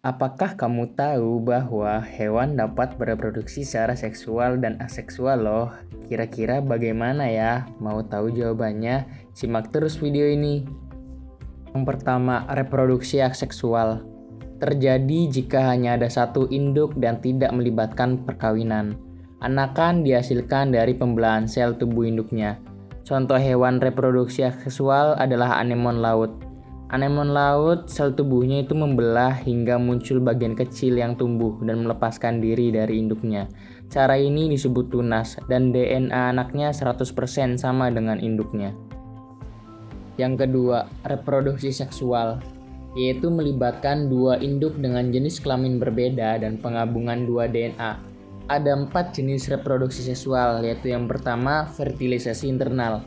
Apakah kamu tahu bahwa hewan dapat bereproduksi secara seksual dan aseksual loh? Kira-kira bagaimana ya? Mau tahu jawabannya? Simak terus video ini. Yang pertama, reproduksi aseksual. Terjadi jika hanya ada satu induk dan tidak melibatkan perkawinan. Anakan dihasilkan dari pembelahan sel tubuh induknya. Contoh hewan reproduksi aseksual adalah anemon laut. Anemon laut, sel tubuhnya itu membelah hingga muncul bagian kecil yang tumbuh dan melepaskan diri dari induknya. Cara ini disebut tunas dan DNA anaknya 100% sama dengan induknya. Yang kedua, reproduksi seksual, yaitu melibatkan dua induk dengan jenis kelamin berbeda dan penggabungan dua DNA. Ada 4 jenis reproduksi seksual, yaitu yang pertama, fertilisasi internal.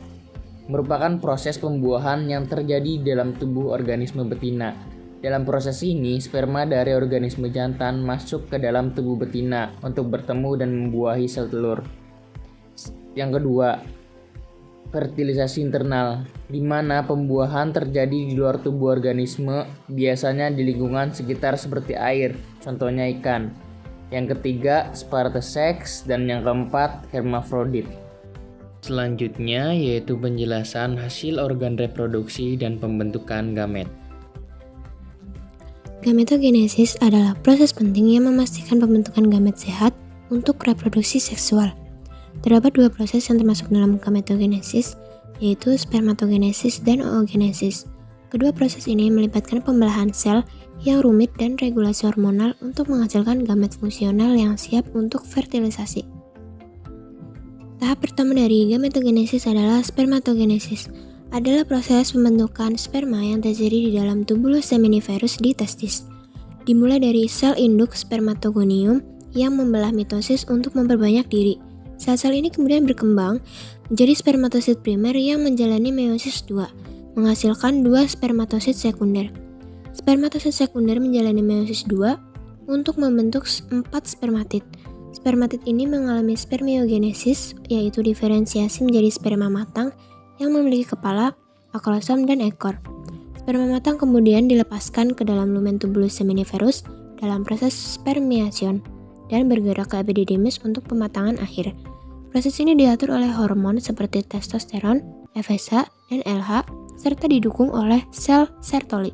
Merupakan proses pembuahan yang terjadi dalam tubuh organisme betina. Dalam proses ini, sperma dari organisme jantan masuk ke dalam tubuh betina untuk bertemu dan membuahi sel telur. Yang kedua, fertilisasi internal, di mana pembuahan terjadi di luar tubuh organisme, biasanya di lingkungan sekitar seperti air, contohnya ikan. Yang ketiga, spartasex, dan yang keempat, hermafrodit. Selanjutnya yaitu penjelasan hasil organ reproduksi dan pembentukan gamet. Gametogenesis adalah proses penting yang memastikan pembentukan gamet sehat untuk reproduksi seksual. Terdapat 2 proses yang termasuk dalam gametogenesis, yaitu spermatogenesis dan oogenesis. Kedua proses ini melibatkan pembelahan sel yang rumit dan regulasi hormonal untuk menghasilkan gamet fungsional yang siap untuk fertilisasi. Tahap pertama dari gametogenesis adalah spermatogenesis. Adalah proses pembentukan sperma yang terjadi di dalam tubulus seminiferus di testis. Dimulai dari sel induk spermatogonium yang membelah mitosis untuk memperbanyak diri. Sel-sel ini kemudian berkembang menjadi spermatosit primer yang menjalani meiosis 2, menghasilkan 2 spermatosit sekunder. Spermatosit sekunder menjalani meiosis 2 untuk membentuk 4 spermatid. Spermatid ini mengalami spermiogenesis, yaitu diferensiasi menjadi sperma matang yang memiliki kepala, akrosom, dan ekor. Sperma matang kemudian dilepaskan ke dalam lumen tubulus seminiferus dalam proses spermiation dan bergerak ke epididymis untuk pematangan akhir. Proses ini diatur oleh hormon seperti testosteron, FSH, dan LH, serta didukung oleh sel Sertoli.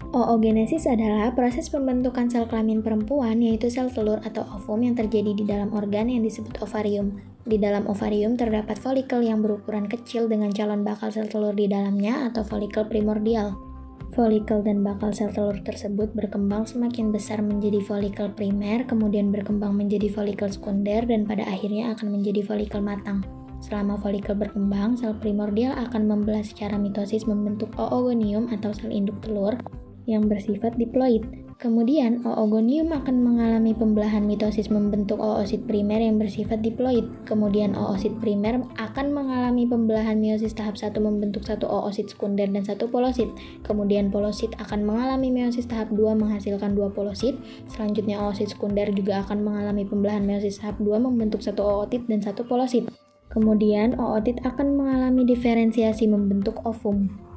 Oogenesis adalah proses pembentukan sel kelamin perempuan, yaitu sel telur atau ovum yang terjadi di dalam organ yang disebut ovarium. Di dalam ovarium terdapat folikel yang berukuran kecil dengan calon bakal sel telur di dalamnya atau folikel primordial. Folikel dan bakal sel telur tersebut berkembang semakin besar menjadi folikel primer, kemudian berkembang menjadi folikel sekunder, dan pada akhirnya akan menjadi folikel matang. Selama folikel berkembang, sel primordial akan membelah secara mitosis membentuk oogonium atau sel induk telur yang bersifat diploid. Kemudian, oogonium akan mengalami pembelahan mitosis membentuk oosit primer yang bersifat diploid. Kemudian, oosit primer akan mengalami pembelahan meiosis tahap 1 membentuk 1 oosit sekunder dan 1 polosit. Kemudian, polosit akan mengalami meiosis tahap 2 menghasilkan 2 polosit. Selanjutnya, oosit sekunder juga akan mengalami pembelahan meiosis tahap 2 membentuk 1 ootit dan 1 polosit. Kemudian, ootit akan mengalami diferensiasi membentuk ovum.